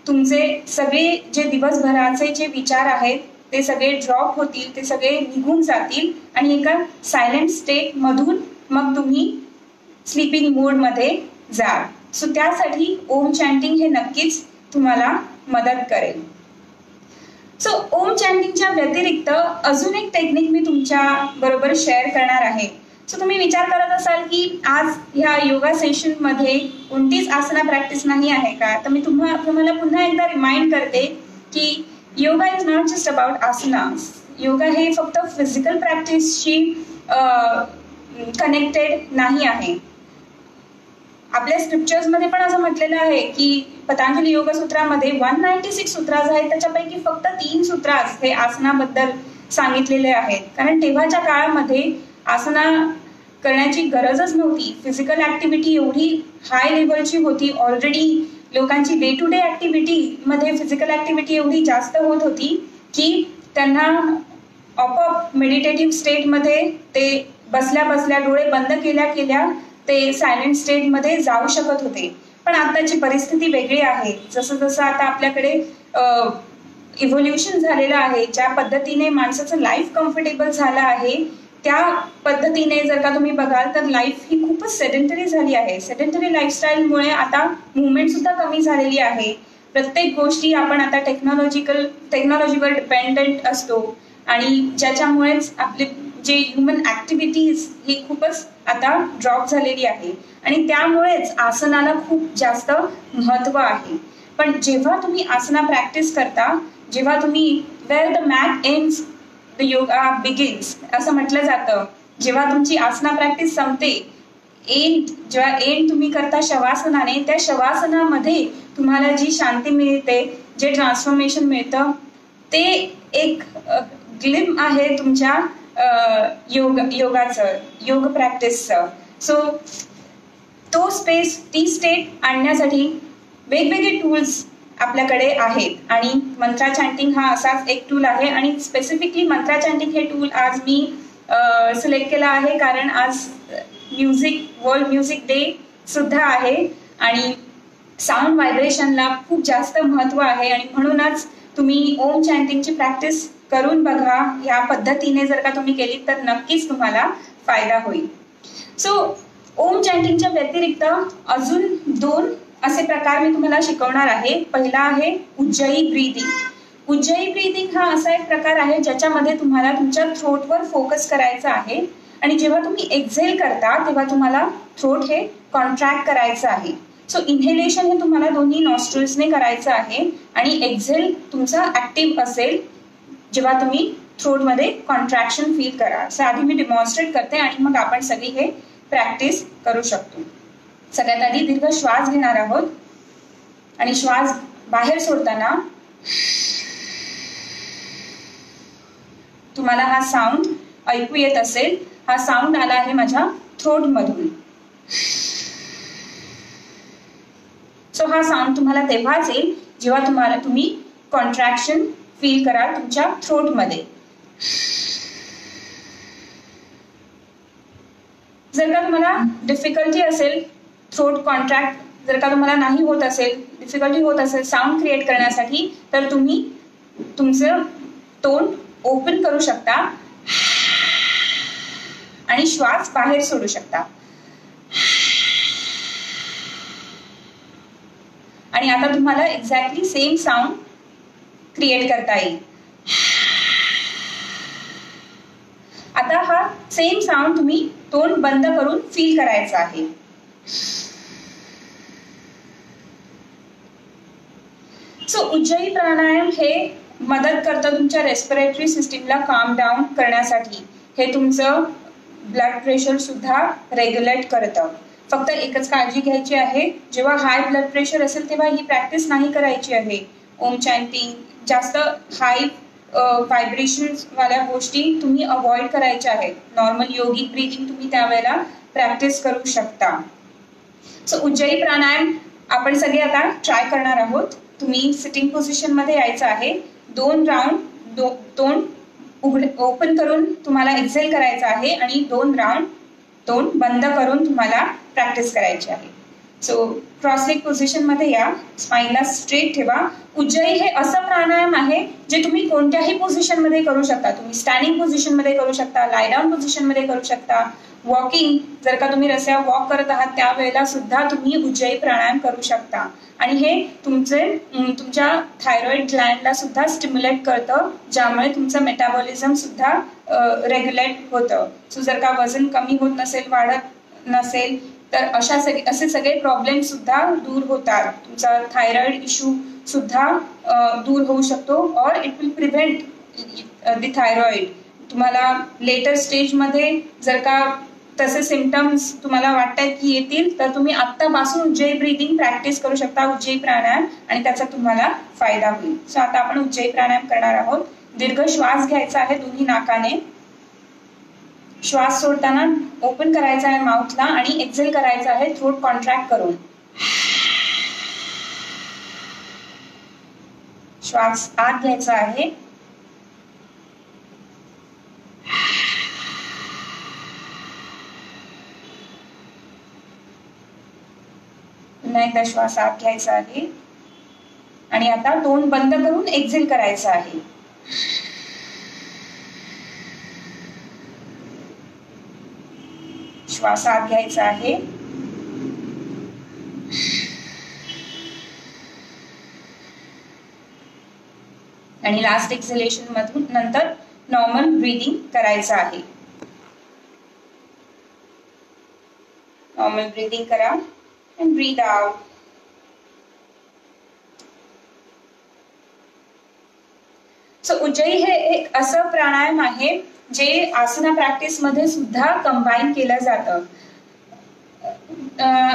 [SPEAKER 1] तुमचे सगळे जे दिवसभराचे जे विचार आहेत ते सगळे ड्रॉप होतील, ते सगळे निघून जातील आणि एका सायलेंट स्टेट मधून मग तुम्ही स्लीपिंग मोडमध्ये जा. सो त्यासाठी ओम चॅन्टिंग हे नक्कीच तुम्हाला मदत करेल. सो ओम चॅन्टिंगच्या व्यतिरिक्त अजून एक टेक्निक मी तुमच्या बरोबर शेअर करणार आहे. सो तुम्ही विचार करत असाल की आज ह्या योगा सेशन मध्ये कोणतीच आसना प्रॅक्टिस नाही आहे का, तर मी तुम्हाला पुन्हा एकदा रिमाइंड करते की yoga is not just about asanas. Yoga हे फक्त फिजिकल प्रॅक्टिसशी कनेक्टेड नाही आहे. आपल्या स्क्रिप्चर्स मध्ये पण असं म्हटलेलं आहे की पतंजली योगसूत्रामध्ये 196 सूत्राज आहेत, त्याच्यापैकी फक्त 3 सूत्राज हे आसनाबद्दल सांगितलेले आहेत. कारण तेव्हाच्या काळामध्ये आसना करण्याची गरजच नव्हती. फिजिकल ऍक्टिव्हिटी एवढी हाय लेवलची होती, ऑलरेडी लोकांची डे टू डे ऍक्टिव्हिटी मध्ये फिजिकल ऍक्टिव्हिटी एवढी जास्त होत होती की त्यांना आपोआप मेडिटेटिव्ह स्टेटमध्ये ते बसल्या बसल्या, डोळे बंद केल्या केल्या ते सायलेंट स्टेटमध्ये जाऊ शकत होते. पण आताची परिस्थिती वेगळी आहे. जसं जसं आता आपल्याकडे इव्होल्युशन झालेलं आहे, ज्या पद्धतीने माणसाचं लाईफ कम्फर्टेबल झालं आहे त्या पद्धतीने जर का तुम्ही बघाल तर लाईफ ही खूपच सेडेंटरी झाली आहे. सेडेंटरी लाईफस्टाईलमुळे आता मुवमेंट सुद्धा कमी झालेली आहे. प्रत्येक गोष्टी आपण आता टेक्नॉलॉजीवर डिपेंडेंट असतो आणि ज्याच्यामुळेच आपले जे ह्युमन ऍक्टिव्हिटीज ही खूपच आता ड्रॉप झालेली आहे आणि त्यामुळेच आसनाला खूप जास्त महत्व आहे. पण जेव्हा तुम्ही आसना प्रॅक्टिस करता, जेव्हा तुम्ही where the mat ends the yoga begins असं म्हटलं जातं, जेव्हा तुमची आसना प्रॅक्टिस संपते, जेव्हा एंड तुम्ही करता शवासनाने, त्या शवासनामध्ये तुम्हाला जी शांती मिळते, जे ट्रान्सफॉर्मेशन मिळतं, ते एक ग्लिम आहे तुमच्या योगाचं, योग प्रॅक्टिसचं. सो तो स्पेस, ती स्टेट आणण्यासाठी वेगवेगळे टूल्स आपल्याकडे आहेत आणि मंत्रा चॅन्टिंग हा असाच एक टूल आहे. आणि स्पेसिफिकली मंत्रा चॅन्टिंग हे टूल आज मी सिलेक्ट केलं आहे कारण आज वर्ल्ड म्युझिक डे सुद्धा आहे आणि साऊंड व्हायब्रेशनला खूप जास्त महत्व आहे. आणि म्हणूनच तुम्ही ओम चॅन्टिंगची प्रॅक्टिस करून बघा. या पद्धतीने जर का तुम्ही केली तर नक्कीच तुम्हाला फायदा होईल. सो ओम चॅन्टिंगच्या व्यतिरिक्त अजून 2 असे प्रकार मी तुम्हाला शिकवणार आहे. पहिला आहे उज्जयी ब्रीदिंग. उज्जयी ब्रीदिंग हा असा एक प्रकार आहे ज्याच्यामध्ये तुम्हाला तुमच्या थ्रोटवर फोकस करायचा आहे आणि जेव्हा तुम्ही एक्झेल करता तेव्हा तुम्हाला थ्रोट हे कॉन्ट्रॅक्ट करायचं आहे. सो इन्हेलेशन हे तुम्हाला दोन्ही नॉस्ट्रल्सने करायचं आहे आणि एक्झेल तुमचा ऍक्टिव्ह असेल जेव्हा तुम्ही थ्रोटमध्ये कॉन्ट्रॅक्शन फील करा. सो आधी मी डेमॉन्स्ट्रेट करते आणि मग आपण सगळी हे प्रॅक्टिस करू शकतो. सगळ्यात आधी दीर्घ श्वास घेणार आहोत आणि श्वास बाहेर सोडताना तुम्हाला हा साऊंड ऐकू येत असेल, हा साऊंड आला आहे माझ्या थ्रोट मधून. सो हा साऊंड तुम्हाला तेव्हाच येईल जेव्हा तुम्ही कॉन्ट्रॅक्शन फील कराल तुमच्या थ्रोट मध्ये. जर का तुम्हाला डिफिकल्टी असेल थ्रोट कॉन्ट्रॅक्ट, जर का तुम्हाला नाही होत असेल, डिफिकल्टी होत असेल साऊंड क्रिएट करण्यासाठी, तर तुम्ही तुमचं तोंड ओपन करू शकता आणि श्वास बाहेर सोडू शकता. आणि आता तुम्हाला एक्झॅक्टली सेम साऊंड क्रिएट करता येईल. आता हा सेम साऊंड तुम्ही तोंड बंद करून फील करायचा आहे. सो उज्जयी प्राणायाम हे मदत करतं तुमच्या रेस्पिरेटरी सिस्टीमला काम डाऊन करण्यासाठी. हे तुमचं ब्लड प्रेशर सुद्धा रेग्युलेट करतं. फक्त एकच काळजी घ्यायची आहे, जेव्हा हाय ब्लड प्रेशर असेल तेव्हा ही प्रॅक्टिस नाही करायची आहे. ओम चॅन्टिंग, जास्त हाय व्हायब्रेशन वाल्या गोष्टी तुम्ही अवॉइड करायच्या आहेत. नॉर्मल योगिक ब्रीदिंग तुम्ही त्यावेळेला प्रॅक्टिस करू शकता. सो उज्जयी प्राणायाम आपण सगळे आता ट्राय करणार आहोत. तुम्ही सिटिंग पोझिशन मध्ये यायचं आहे. 2 राऊंड तोंड ओपन करून तुम्हाला एक्झेल करायचं आहे आणि 2 राऊंड तोंड बंद करून तुम्हाला प्रॅक्टिस करायची आहे. सो क्रॉसलेग पोझिशन मध्ये या, स्पाइनला स्ट्रेट ठेवा. उज्जयी हे असं प्राणायाम आहे जे तुम्ही कोणत्याही पोझिशन मध्ये करू शकता. तुम्ही स्टँडिंग पोझिशन मध्ये करू शकता, लाय डाऊन पोझिशन मध्ये करू शकता, वॉकिंग, जर का तुम्ही रस्त्यावर वॉक करत आहात त्यावेळेला सुद्धा तुम्ही उज्जयी प्राणायाम करू शकता. आणि हे तुमच्या थायरॉइड ग्लँडला सुद्धा स्टिम्युलेट करतं, ज्यामुळे तुमचं मेटाबॉलिझम सुद्धा रेग्युलेट होतं. सो जर का वजन कमी होत नसेल, वाढत नसेल, तर असे सगळे प्रॉब्लेम सुद्धा दूर होतात. तुमचा थायरॉइड इश्यू सुद्धा दूर होऊ शकतो. और it will prevent the thyroid. तुम्हाला लेटर स्टेजमध्ये जर का तसे सिम्पटम्स तुम्हाला वाटतात की येतील, तर तुम्ही आत्तापासून उज्जयी ब्रीदिंग प्रॅक्टिस करू शकता, उज्जयी प्राणायाम, आणि त्याचा तुम्हाला फायदा होईल. सो आता आपण उज्जयी प्राणायाम करणार आहोत. दीर्घ श्वास घ्यायचा आहे दोन्ही नाकाने. श्वास सोडताना ओपन करायचा आहे माउथला आणि एक्झेल करायचा आहे थ्रोट कॉन्ट्रॅक्ट करून. श्वास आत घ्यायचा आहे. पुन्हा एकदा श्वास आत घ्यायचा आहे आणि आता तोंड बंद करून एक्झेल करायचं आहे. श्वास आत घ्यायचा आहे आणि लास्ट एक्झेलेशन मधून नंतर नॉर्मल ब्रीदिंग करायचं आहे. नॉर्मल ब्रीदिंग करा and breathe out. So Ujjayi हे एक असं प्राणायाम आहे जे आसना प्रॅक्टिस मध्ये सुद्धा कंबाईन केलं जातं.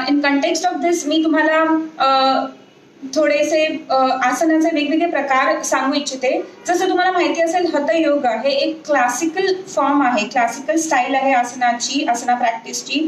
[SPEAKER 1] इन कंटेक्स्ट ऑफ दिस मी तुम्हाला थोडेसे आसनाचे वेगवेगळे प्रकार सांगू इच्छिते. जसं तुम्हाला माहिती असेल, हठयोग हे एक क्लासिकल फॉर्म आहे, क्लासिकल स्टाईल आहे आसनाची, आसना प्रॅक्टिसची.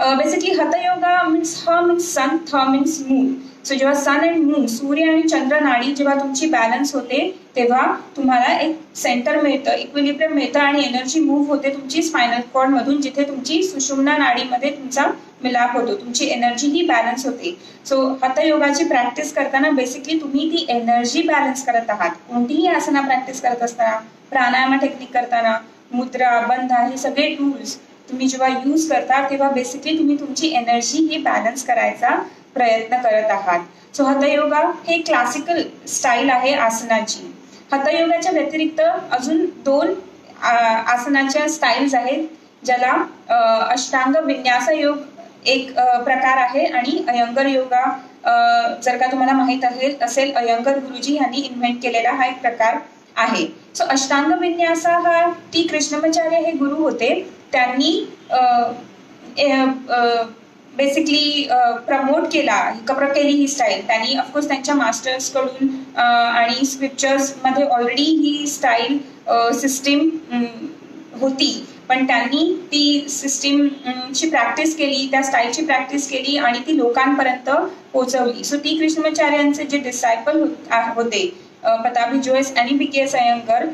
[SPEAKER 1] बेसिकली हठयोगा मीन्स ह मीन्स सन, थ मीन्स मून. सो जेव्हा सन अँड मून, सूर्य आणि चंद्र नाडी जेव्हा तुमची बॅलन्स होते तेव्हा तुम्हाला एक सेंटर मिळतं, इक्विलिब्रियम मिळतं आणि एनर्जी मूव्ह होते तुमची स्पायनल कॉर्ड मधून, जिथे तुमची सुषुम्ना नाडीमध्ये तुमचा मिलाप होतो, तुमची एनर्जी ही बॅलन्स होते. सो हठयोगाची प्रॅक्टिस करताना बेसिकली तुम्ही ती एनर्जी बॅलन्स करत आहात. कोणतीही आसना प्रॅक्टिस करत असताना, प्राणायाम टेक्निक करताना, मुद्रा, बंधा, हे सगळे टूल्स तुम्ही जेव्हा यूज करता तेव्हा बेसिकली तुम्ही तुमची एनर्जी ही बॅलन्स करायचा प्रयत्न करत आहात. सो हठयोगा हे क्लासिकल स्टाईल आहे आसनाची. हठयोगाच्या व्यतिरिक्त अजून 2 आसनाच्या स्टाईल्स आहेत, ज्याला अष्टांग विन्यास योग एक प्रकार आहे आणि अयंगर योगा, जर का तुम्हाला माहित असेल, अयंगर गुरुजी यांनी इन्व्हेंट केलेला हा एक प्रकार आहे. सो अष्टांग विन्यास हा टी कृष्णमाचार्य हे गुरु होते, त्यांनी बेसिकली प्रमोट केली ही स्टाईल. त्यांनी ऑफकोर्स त्यांच्या मास्टर्स कडून आणि स्क्रिप्चर्स मध्ये ऑलरेडी ही स्टाईल सिस्टीम होती, पण त्यांनी ती सिस्टीमची प्रॅक्टिस केली, त्या स्टाईलची प्रॅक्टिस केली आणि ती लोकांपर्यंत पोहोचवली. सो टी कृष्णमाचार्यांचे जे डिसायपल होते पताबी जोयस आणि BKS अय्यंगार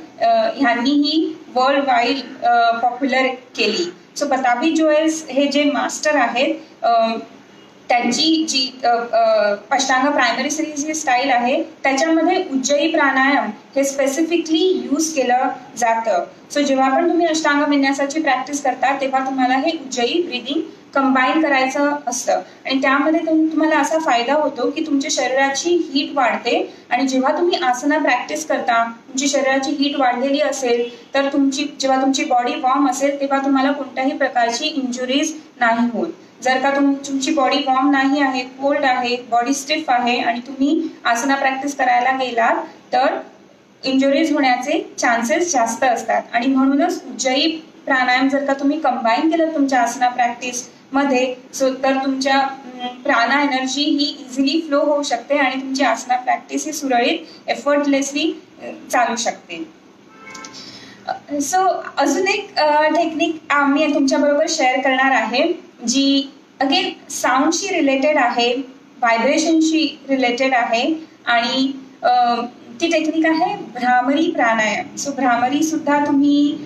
[SPEAKER 1] ह्यांनी ही वर्ल्ड वाईड पॉप्युलर केली. सो पताबी जोयस हे जे मास्टर आहेत त्यांची जी अष्टांग प्रायमरी सिरीज ही स्टाईल आहे त्याच्यामध्ये उज्जयी प्राणायाम हे स्पेसिफिकली यूज केलं जातं. सो जेव्हा पण तुम्ही अष्टांग विन्यासाची प्रॅक्टिस करता तेव्हा तुम्हाला हे उज्जयी ब्रीदिंग कंबाईन करायचं असतं आणि त्यामध्ये तुम्हाला असा फायदा होतो की तुमच्या शरीराची हीट वाढते आणि जेव्हा तुम्ही आसना प्रॅक्टिस करता तुमची शरीराची हीट वाढलेली असेल तर जेव्हा तुमची बॉडी वॉर्म असेल तेव्हा तुम्हाला कोणत्याही प्रकारची इंजुरीज नाही होत. जर का तुमची बॉडी वॉर्म नाही आहे, कोल्ड आहे, बॉडी स्टिफ आहे आणि तुम्ही आसना प्रॅक्टिस करायला गेलात तर इंजुरीज होण्याचे चान्सेस जास्त असतात आणि म्हणूनच उज्जयी प्राणायाम जर का तुम्ही कंबाईन केलं तुमच्या आसना प्रॅक्टिस मध्ये तर तुमच्या प्राणा एनर्जी ही इझिली फ्लो होऊ शकते आणि तुमची आसना प्रॅक्टिस ही सुरळीत एफर्टलेसली चालू शकते. सो अजून एक टेक्निक आम्ही तुमच्या बरोबर शेअर करणार आहे जी अगेन साऊंडशी रिलेटेड आहे, व्हायब्रेशनशी रिलेटेड आहे आणि ती टेक्निक आहे भ्रामरी प्राणायाम. सो भ्रामरी सुद्धा तुम्ही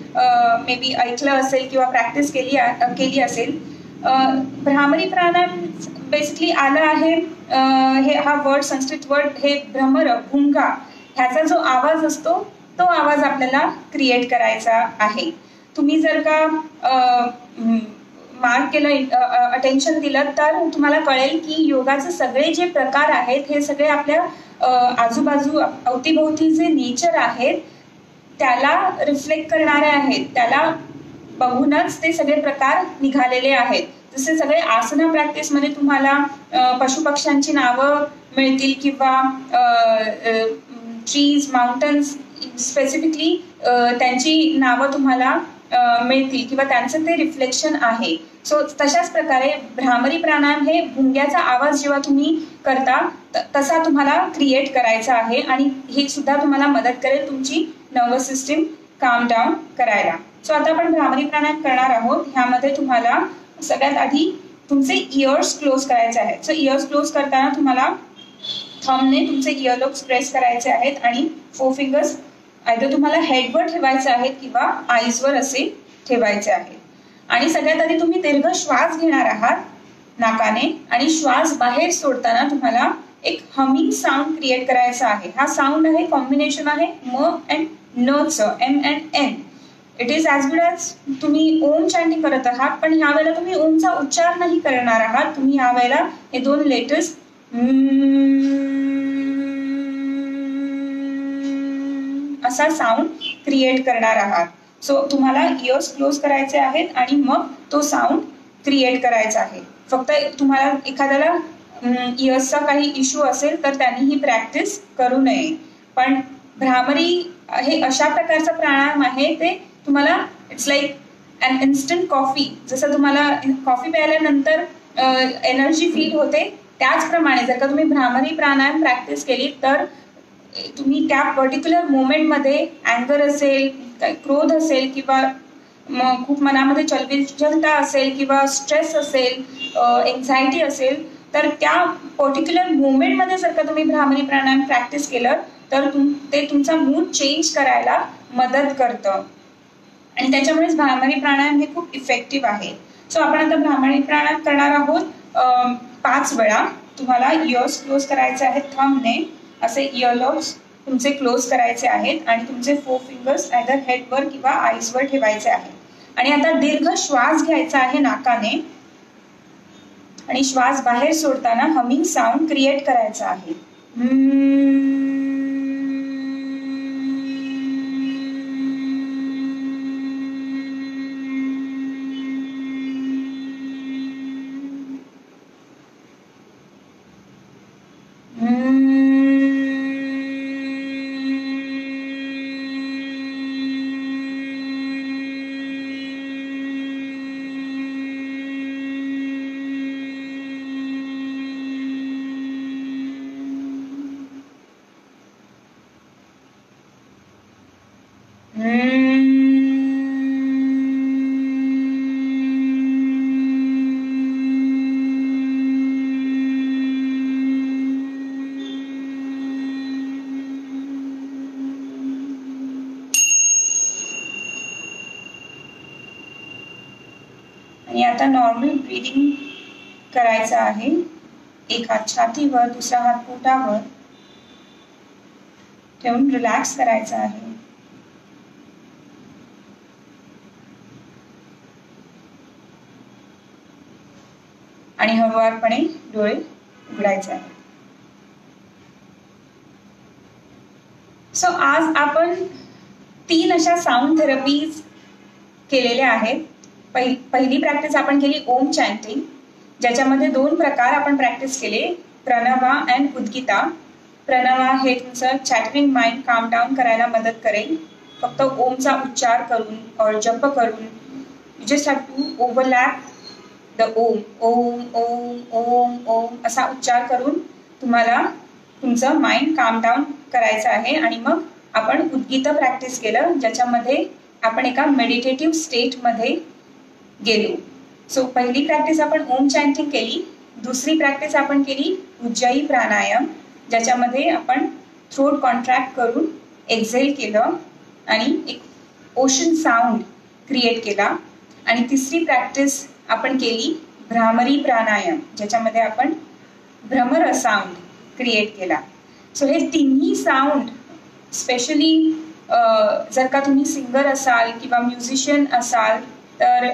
[SPEAKER 1] मे बी ऐकलं असेल किंवा प्रॅक्टिस केली असेल. भ्रामरी प्राणायाम बेसिकली आलं आहे हा वर्ड संस्कृत वर्ड हे भ्रमर भुंगा ह्याचा जो आवाज असतो तो आवाज आपल्याला क्रिएट करायचा आहे. तुम्ही जर का मार्क केलं अटेन्शन दिलं तर तुम्हाला कळेल की योगाचे सगळे जे प्रकार आहेत हे सगळे आपल्या आजूबाजू अवतीभोवती जे नेचर आहेत त्याला रिफ्लेक्ट करणारे आहेत, त्याला बघूनच ते सगळे प्रकार निघालेले आहेत. जसे सगळे आसना प्रॅक्टिसमध्ये तुम्हाला पशुपक्ष्यांची नावं मिळतील किंवा ट्रीज माउंटन्स स्पेसिफिकली त्यांची नावं तुम्हाला मिळतील किंवा त्यांचं ते रिफ्लेक्शन आहे. सो तशाच प्रकारे भ्रामरी प्राणायाम हे भुंग्याचा आवाज जेव्हा तुम्ही करता तसा तुम्हाला क्रिएट करायचा आहे आणि हे सुद्धा तुम्हाला मदत करेल तुमची नर्वस सिस्टीम काम डाऊन करायला. सो आता आपण भ्रामरी प्राणायाम करणार आहोत. ह्यामध्ये तुम्हाला सगळ्यात आधी तुमचे इयर्स क्लोज करायचे आहेत. सो इयर्स क्लोज करताना तुम्हाला थंबने तुमचे इयरलोब्स प्रेस करायचे आहेत आणि 4 फिंगर्स आयदर तुम्हाला हेडवर ठेवायचे आहेत किंवा आईजवर असे ठेवायचे आहेत. आणि सगळ्यात आधी तुम्ही दीर्घ श्वास घेणार आहात नाकाने आणि श्वास बाहेर सोडताना तुम्हाला एक हमिंग साऊंड क्रिएट करायचा आहे. हा साऊंड आहे कॉम्बिनेशन आहे म अँड न च, M and N. It is as good as तुम्ही ओम चॅन्टिंग करत आहात पण ह्या वेळेला तुम्ही ओमचा उच्चार नाही करणार आहात. तुम्ही ह्या वेळेला हे 2 लेटर्स असा साऊंड क्रिएट करणार आहात. सो तुम्हाला इयर्स क्लोज करायचे आहेत आणि मग तो साऊंड क्रिएट करायचा आहे. फक्त तुम्हाला एखाद्याला इयर्सचा काही इश्यू असेल तर त्यांनी ही प्रॅक्टिस करू नये. पण भ्रामरी हे अशा प्रकारचा प्राणायाम आहे ते तुम्हाला it's like an instant coffee. जसं तुम्हाला कॉफी प्यायल्यानंतर एनर्जी फील होते त्याचप्रमाणे जर का तुम्ही भ्रामरी प्राणायाम प्रॅक्टिस केली तर तुम्ही त्या पर्टिक्युलर मोमेंटमध्ये अँगर असेल, क्रोध असेल किंवा खूप मनामध्ये चलबिचलता असेल किंवा स्ट्रेस असेल, एन्झायटी असेल तर त्या पर्टिक्युलर मोमेंटमध्ये जर का तुम्ही भ्रामरी प्राणायाम प्रॅक्टिस केलं तर ते तुमचा मूड चेंज करायला मदत करतं आणि त्याच्यामुळेच भ्रामरी प्राणायाम हे खूप इफेक्टिव्ह आहे. सो आपण आता भ्रामरी प्राणायाम करणार आहोत 5 वेळा. तुम्हाला इयर्स क्लोज करायचे आहेत थंबने, असे इयरलोब्स तुमचे क्लोज करायचे आहेत आणि तुमचे 4 फिंगर्स आयदर हेडवर किंवा आईजवर ठेवायचे आहेत. आणि आता दीर्घ श्वास घ्यायचा आहे नाकाने आणि श्वास बाहेर सोडताना हमिंग साऊंड क्रिएट करायचा आहे. आणि आता नॉर्मल ब्रीदिंग करायचं आहे. एक हात छातीवर, दुसरा हात पोटावर ठेवून रिलॅक्स करायचं आहे. आणि हळूवारपणे डोळे उघडायचे आहेत. सो आज आपण 3 अशा साऊंड थेरपीज केलेल्या आहेत. पहिली प्रॅक्टिस आपण केली ओम चॅन्टिंग, ज्याच्यामध्ये 2 प्रकार आपण प्रॅक्टिस केले, प्रणवा अँड उद्गिता. प्रणवा हे तुमचं चॅटरिंग माइंड काम डाऊन करायला मदत करेल. फक्त ओमचा उच्चार करून और जप करून you just have to overlap the om, om om om om असा उच्चार करून तुम्हाला तुमचं माइंड काम डाऊन करायचं आहे. आणि मग आपण उद्गीत प्रॅक्टिस केलं, ज्याच्यामध्ये आपण एका मेडिटेटिव्ह स्टेटमध्ये गेलो. सो पहिली प्रॅक्टिस आपण ओम चॅन्टिंग केली. दुसरी प्रॅक्टिस आपण केली उज्जाई प्राणायाम, ज्याच्यामध्ये आपण थ्रोट कॉन्ट्रॅक्ट करून एक्झेल केलं आणि एक ओशन साऊंड क्रिएट केला. आणि तिसरी प्रॅक्टिस आपण केली भ्रामरी प्राणायाम, ज्याच्यामध्ये आपण भ्रमर साऊंड क्रिएट केला. सो हे तिन्ही साऊंड स्पेशली जर का तुम्ही सिंगर असाल किंवा म्युझिशियन असाल तर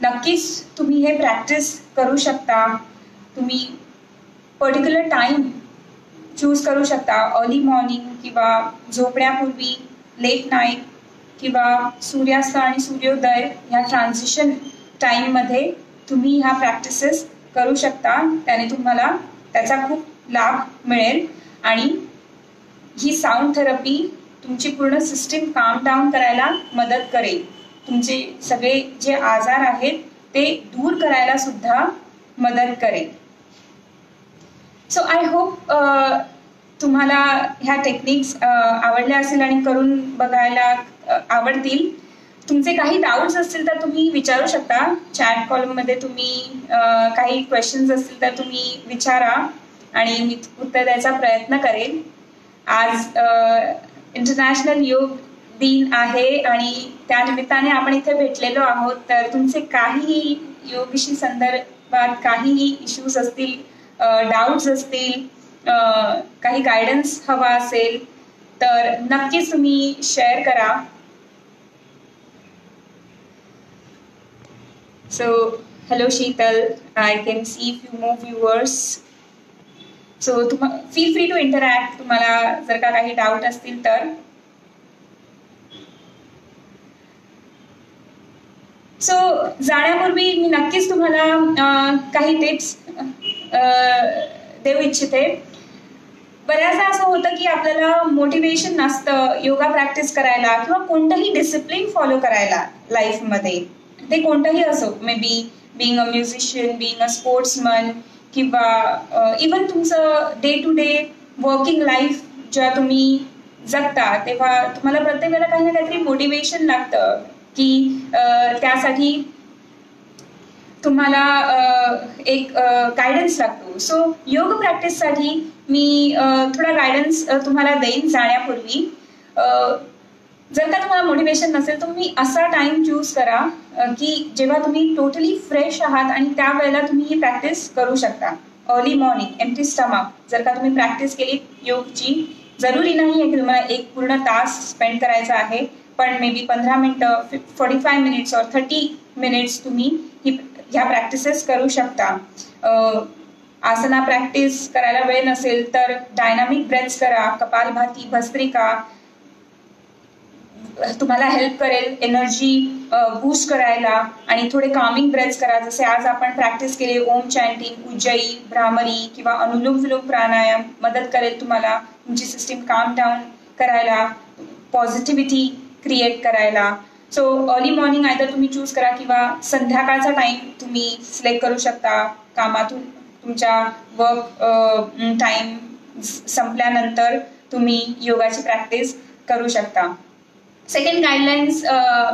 [SPEAKER 1] नक्कीच तुम्ही हे प्रॅक्टिस करू शकता. तुम्ही पर्टिक्युलर टाइम चूज करू शकता, अर्ली मॉर्निंग किंवा झोपण्यापूर्वी, लेट नाईट किंवा सूर्यास्त आणि सूर्योदय ह्या ट्रान्झिशन टाईममध्ये तुम्ही ह्या प्रॅक्टिसेस करू शकता. त्याने तुम्हाला त्याचा खूप लाभ मिळेल आणि ही साऊंड थेरपी तुमची पूर्ण सिस्टीम काम डाऊन करायला मदत करेल. तुमचे सगळे जे आजार आहेत ते दूर करायला सुद्धा मदत करेल. सो आय होप तुम्हाला ह्या टेक्निक्स आवडल्या असेल आणि करून बघायला आवडतील. तुमचे काही डाऊट्स असतील तर तुम्ही विचारू शकता. चॅट कॉलममध्ये तुम्ही काही क्वेश्चन्स असतील तर तुम्ही विचारा आणि मी उत्तर द्यायचा प्रयत्न करेन. आज इंटरनॅशनल योग दिन आहे आणि त्या निमित्ताने आपण इथे भेटलेलो आहोत. तर तुमचे काहीही योगशी संदर्भात काहीही इश्यूज असतील, डाऊट्स असतील, काही गायडन्स हवा असेल तर नक्कीच तुम्ही शेअर करा. So, hello Sheetal, I can see few more viewers. So, feel free to interact. तुम्हाला जर का काही डाऊट असतील तर. सो जाण्यापूर्वी मी नक्कीच तुम्हाला काही टिप्स देऊ इच्छिते. बऱ्याचदा असं होतं की आपल्याला मोटिवेशन नसतं योगा प्रॅक्टिस करायला किंवा कोणतंही डिसिप्लिन फॉलो करायला लाईफमध्ये. ते कोणतंही असो, may be being a musician, being a sportsman किंवा इवन तुमचं day to day working life जेव्हा तुम्ही जगता तेव्हा तुम्हाला प्रत्येक वेळेला काही ना काहीतरी मोटिवेशन लागतं की त्यासाठी तुम्हाला एक गायडन्स लागतो. सो योग प्रॅक्टिससाठी मी थोडा गायडन्स तुम्हाला देईन जाण्यापूर्वी. जर का तुम्हाला मोटिवेशन नसेल तुम्ही असा टाइम चूज करा की जेव्हा तुम्ही टोटली फ्रेश आहात आणि त्यावेळेला तुम्ही ही प्रॅक्टिस करू शकता. अर्ली मॉर्निंग, एम्प्टी स्टमक जर का तुम्ही प्रॅक्टिस केली योगची, जरुरी नाही आहे की तुम्हाला एक पूर्ण तास स्पेंड करायचा आहे, पण मे बी 15 मिनिटं, 45 मिनिट्स और 30 मिनिट्स तुम्ही ह्या प्रॅक्टिसेस करू शकता. आसना प्रॅक्टिस करायला वेळ नसेल तर डायनामिक ब्रेथ्स करा, कपालभाती, भस्त्रिका तुम्हाला हेल्प करेल एनर्जी बूस्ट करायला. आणि थोडे कामिंग ब्रेथ्स करा, जसे आज आपण प्रॅक्टिस केले ओम चॅन्टिंग, उज्जयी, भ्रामरी किंवा अनुलोम विलोम प्राणायाम मदत करेल तुम्हाला तुमची सिस्टीम काम डाऊन करायला, पॉझिटिव्हिटी क्रिएट करायला. सो अर्ली मॉर्निंग आयदर तुम्ही चूज करा किंवा संध्याकाळचा टाइम तुम्ही सिलेक्ट करू शकता. कामातून तुमच्या वर्क टाइम संपल्यानंतर तुम्ही योगाची प्रॅक्टिस करू शकता. सेकंड गाईडलाईन्स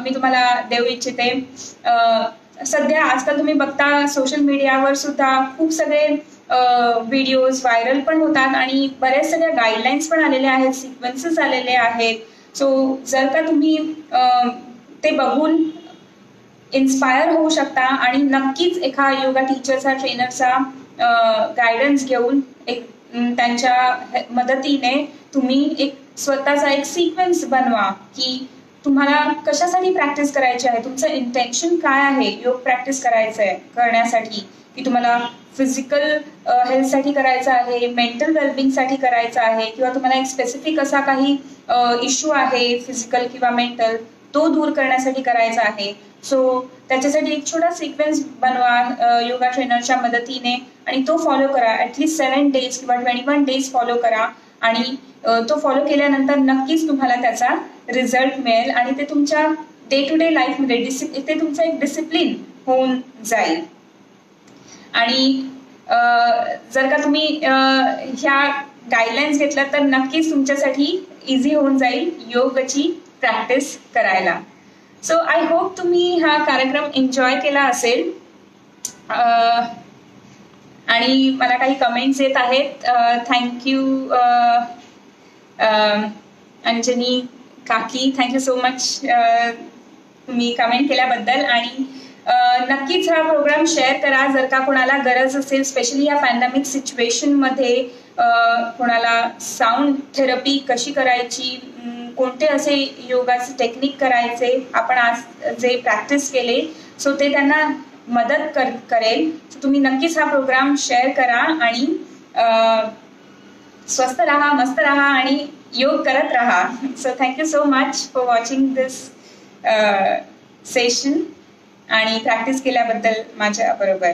[SPEAKER 1] मी तुम्हाला देऊ इच्छिते. सध्या आजकाल तुम्ही बघता सोशल मीडियावर सुद्धा खूप सगळे व्हिडिओज व्हायरल पण होतात आणि बऱ्याच सगळ्या गाईडलाईन्स पण आलेल्या आहेत, सिक्वेन्सेस आलेले आहेत. सो जर का तुम्ही ते बघून इन्स्पायर होऊ शकता आणि नक्कीच एका योगा टीचरचा ट्रेनरचा गायडन्स घेऊन एक त्यांच्या मदतीने तुम्ही एक स्वतःचा एक सिक्वेन्स बनवा की तुम्हाला कशासाठी प्रॅक्टिस करायची आहे, तुमचं इंटेन्शन काय आहे योग प्रॅक्टिस करण्यासाठी, की तुम्हाला फिजिकल हेल्थसाठी करायचं आहे, मेंटल वेलबिंगसाठी करायचं आहे, किंवा तुम्हाला एक स्पेसिफिक असा काही इश्यू आहे फिजिकल किंवा मेंटल तो दूर करण्यासाठी करायचा आहे. सो त्याच्यासाठी एक छोटा सिक्वेन्स बनवा योगा ट्रेनरच्या मदतीने आणि तो फॉलो करा. ॲटलीस्ट 7 days किंवा 21 days फॉलो करा आणि तो फॉलो केल्यानंतर नक्कीच तुम्हाला त्याचा रिझल्ट मिळेल आणि ते तुमच्या डे टू डे लाईफमध्ये ते तुमचं एक डिसिप्लिन होऊन जाईल. आणि जर का तुम्ही ह्या गाईडलाईन्स घेतल्या तर नक्कीच तुमच्यासाठी इझी होऊन जाईल योगची प्रॅक्टिस करायला. सो आय होप तुम्ही हा कार्यक्रम एन्जॉय केला असेल. आणि मला काही कमेंट्स येत आहेत. थँक्यू अंजनी काकी, थँक्यू सो मच तुम्ही कमेंट केल्याबद्दल. आणि नक्कीच हा प्रोग्राम शेअर करा जर का कोणाला गरज असेल, स्पेशली या पॅन्डेमिक सिच्युएशनमध्ये कोणाला साऊंड थेरपी कशी करायची, कोणते असे योगाचे टेक्निक करायचे आपण आज जे प्रॅक्टिस केले, सो ते त्यांना मदत करेल. सो तुम्ही नक्कीच हा प्रोग्राम शेअर करा आणि स्वस्थ राहा, मस्त राहा आणि योग करत राहा. So thank you so much for watching this session आणि प्रॅक्टिस केल्याबद्दल माझ्या बरोबर.